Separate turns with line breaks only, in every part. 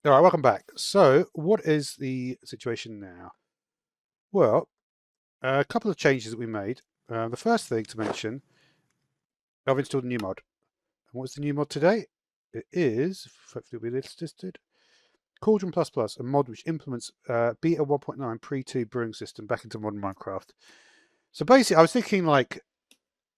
All right, welcome back. So, what is the situation now? Well, a couple of changes that we made. The first thing to mention, I've installed a new mod. And what's the new mod today? It is, hopefully it'll be listed, Cauldron++, a mod which implements Beta 1.9 Pre-2 brewing system back into modern Minecraft. So basically, I was thinking like,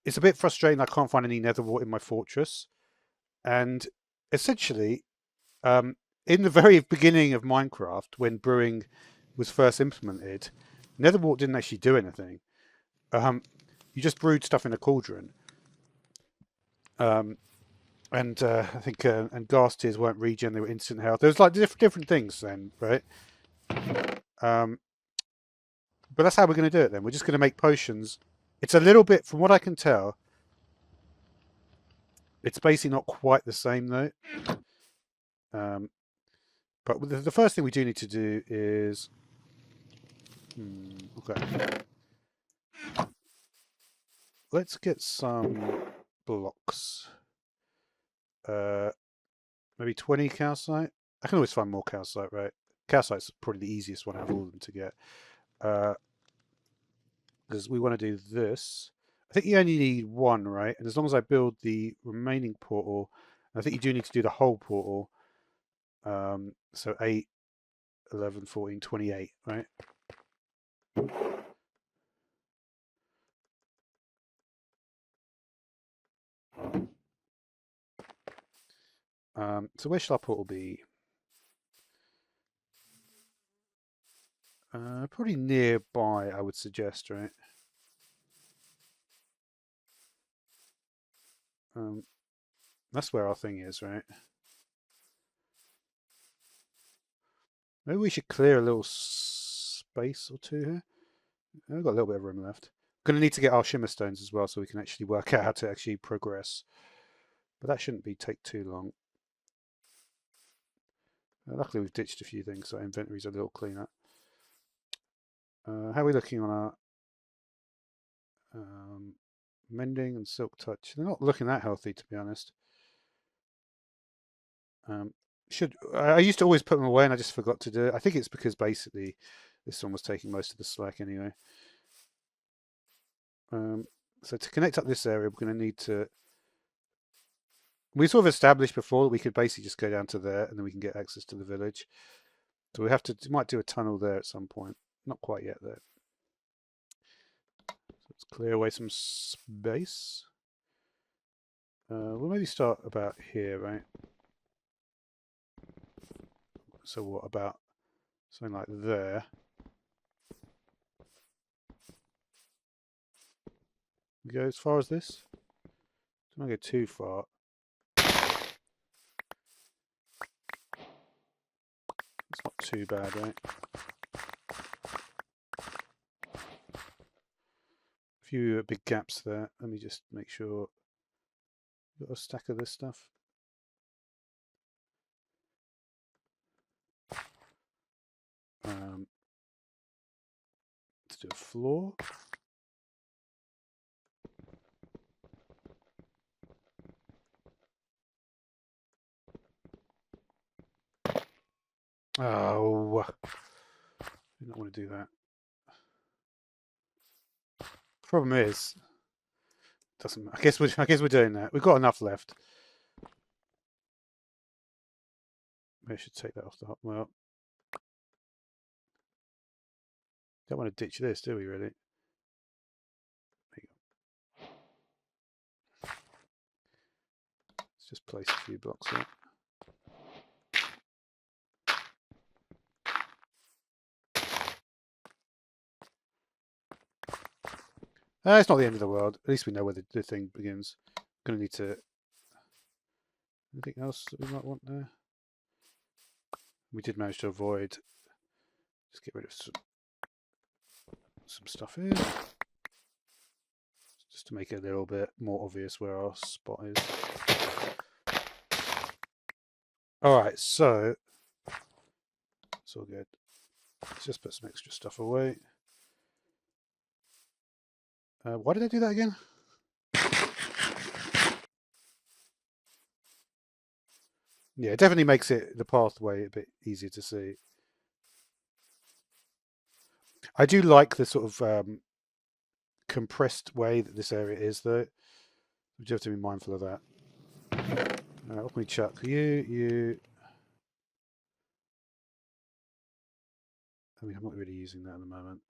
it's a bit frustrating I can't find any nether wart in my fortress. And essentially, in the very beginning of Minecraft, when brewing was first implemented, Netherwart didn't actually do anything. You just brewed stuff in a cauldron, um, and I think and ghast tears weren't regen; they were instant health. There was like different things then, right? Um, but that's how we're going to do it. Then we're just going to make potions. It's a little bit, from what I can tell, it's basically not quite the same though. But the first thing we do need to do is okay. Let's get some blocks. Maybe 20 calcite. I can always find more calcite, right? Calcite's probably the easiest one out of all of them to get. Because we want to do this. I think you only need one, right? And as long as I build the remaining portal, I think you do need to do the whole portal. So 8, 11, 14, 28, right? So where shall our portal be? Probably nearby, I would suggest, right? That's where our thing is, right? Maybe we should clear a little space or two here. We've got a little bit of room left. We're going to need to get our shimmer stones as well so we can actually work out how to actually progress. But that shouldn't take too long. Luckily we've ditched a few things, so our inventory's a little cleaner. How are we looking on our mending and silk touch? They're not looking that healthy, to be honest. I used to always put them away and I just forgot to do it. I think it's because basically this one was taking most of the slack anyway. So to connect up this area, we're going to need to. We sort of established before that we could basically just go down to there and then we can get access to the village. So we might do a tunnel there at some point. Not quite yet though. So let's clear away some space. We'll maybe start about here, right? So what about something like there? We go as far as this? Don't go too far. It's not too bad, right? A few big gaps there. Let me just make sure. Got a stack of this stuff. Let's do a floor. Oh, I do not want to do that. Problem is, doesn't. I guess we're doing that. We've got enough left. Maybe I should take that off the hot. Well, don't want to ditch this, do we? Really? Let's just place a few blocks there. It's not the end of the world. At least we know where the thing begins. I'm going to need to. Anything else that we might want there? We did manage to avoid. Just get rid of some stuff here. Just to make it a little bit more obvious where our spot is. Alright, so it's all good. Let's just put some extra stuff away. Why did I do that again? Yeah, it definitely makes the pathway a bit easier to see. I do like the sort of compressed way that this area is, though. You do have to be mindful of that. What can we chuck? You. I mean, I'm not really using that at the moment.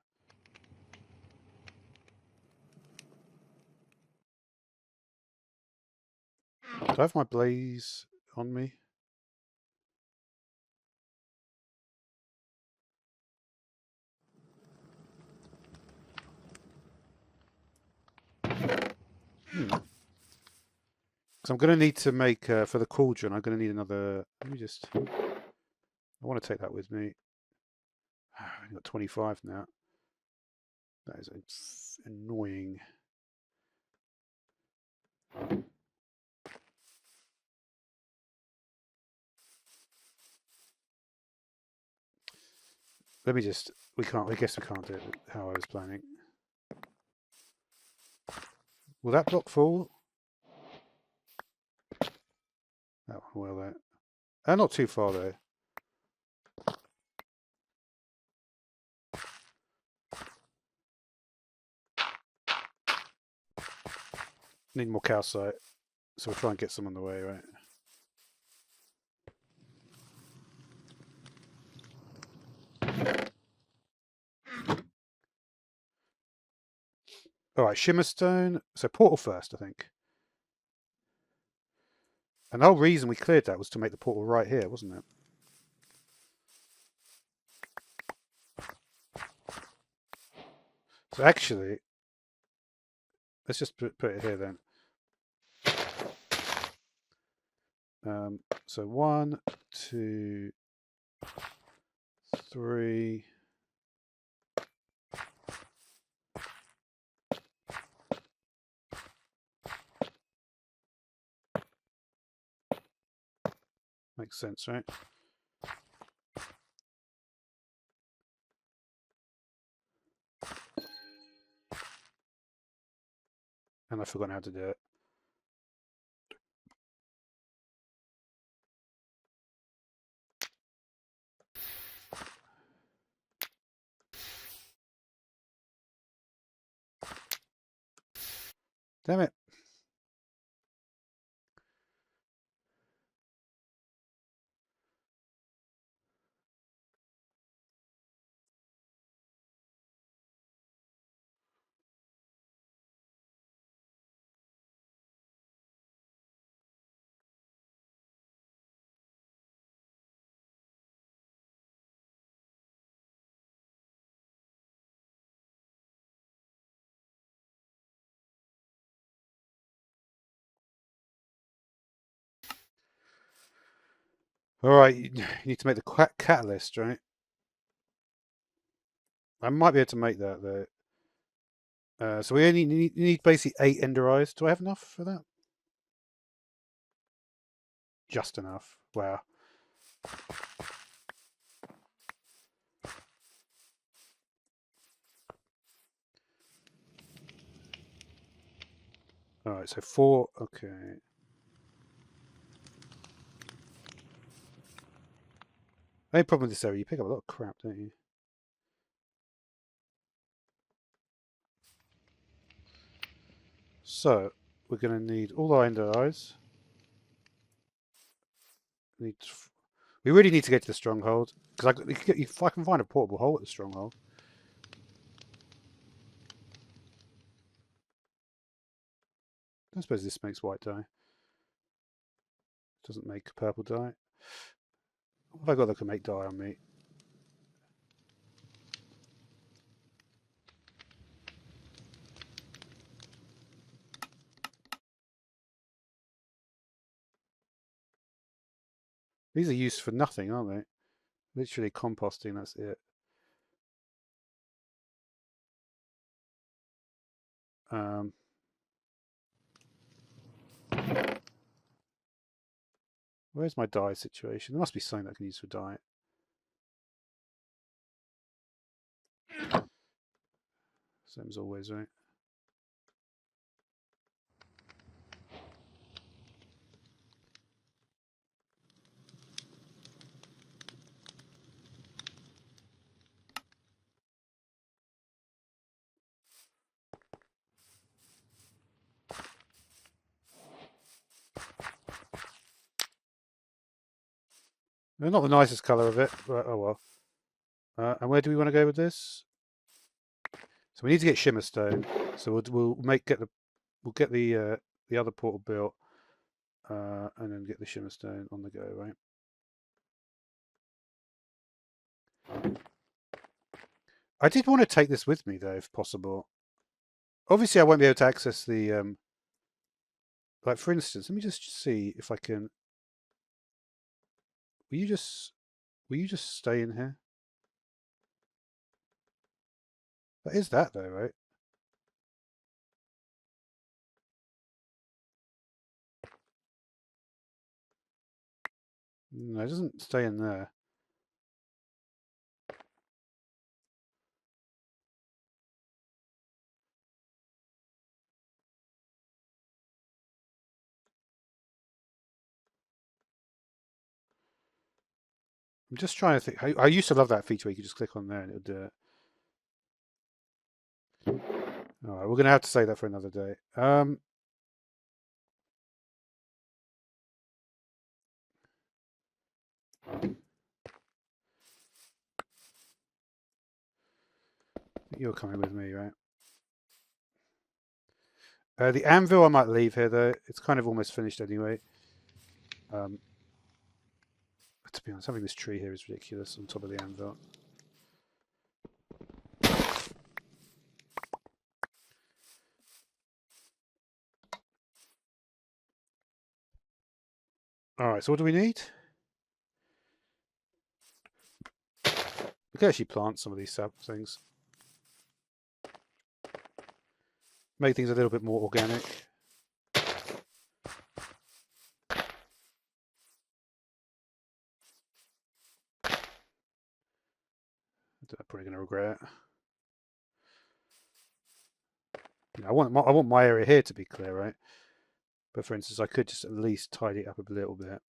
Do I have my blaze on me? Because I'm going to need to make, for the cauldron, I'm going to need another... Let me just... I want to take that with me. I've got 25 now. That is annoying. Let me just... We can't... I guess we can't do it how I was planning. Will that block fall? Oh, well, that. Not too far, though. Need more calcite. So we'll try and get some on the way, right? All right, Shimmerstone. So portal first, I think. And the whole reason we cleared that was to make the portal right here, wasn't it? So actually, let's just put it here then. So 1, 2, 3. Makes sense, right? And I've forgotten how to do it. Damn it. All right, you need to make the catalyst, right? I might be able to make that, though. So we only need basically 8 ender eyes. Do I have enough for that? Just enough. Wow. All right, so 4. Okay. Only problem with this area, you pick up a lot of crap, don't you? So we're going to need all our ender eyes. We really need to get to the stronghold because if I can find a portable hole at the stronghold. I suppose this makes white dye. Doesn't make purple dye. What have I got that can make dye on me? These are used for nothing, aren't they? Literally composting, that's it. Where's my dye situation? There must be something that I can use for dye. Same as always, right? They're not the nicest colour of it, but oh well. And where do we want to go with this? So we need to get shimmer stone. So we'll get the other portal built, and then get the shimmer stone on the go, right? I did want to take this with me though, if possible. Obviously, I won't be able to access the like for instance. Let me just see if I can. Will you just stay in here? That is that though, right? No, it doesn't stay in there. I'm just trying to think. I used to love that feature where you could just click on there and it would do it. All right, we're going to have to say that for another day. You're coming with me, right? The anvil I might leave here though. It's kind of almost finished anyway. To be honest, having this tree here is ridiculous on top of the anvil. All right, so what do we need? We can actually plant some of these things. Make things a little bit more organic. I'm probably going to regret it. I want my area here to be clear, right? But for instance, I could just at least tidy it up a little bit.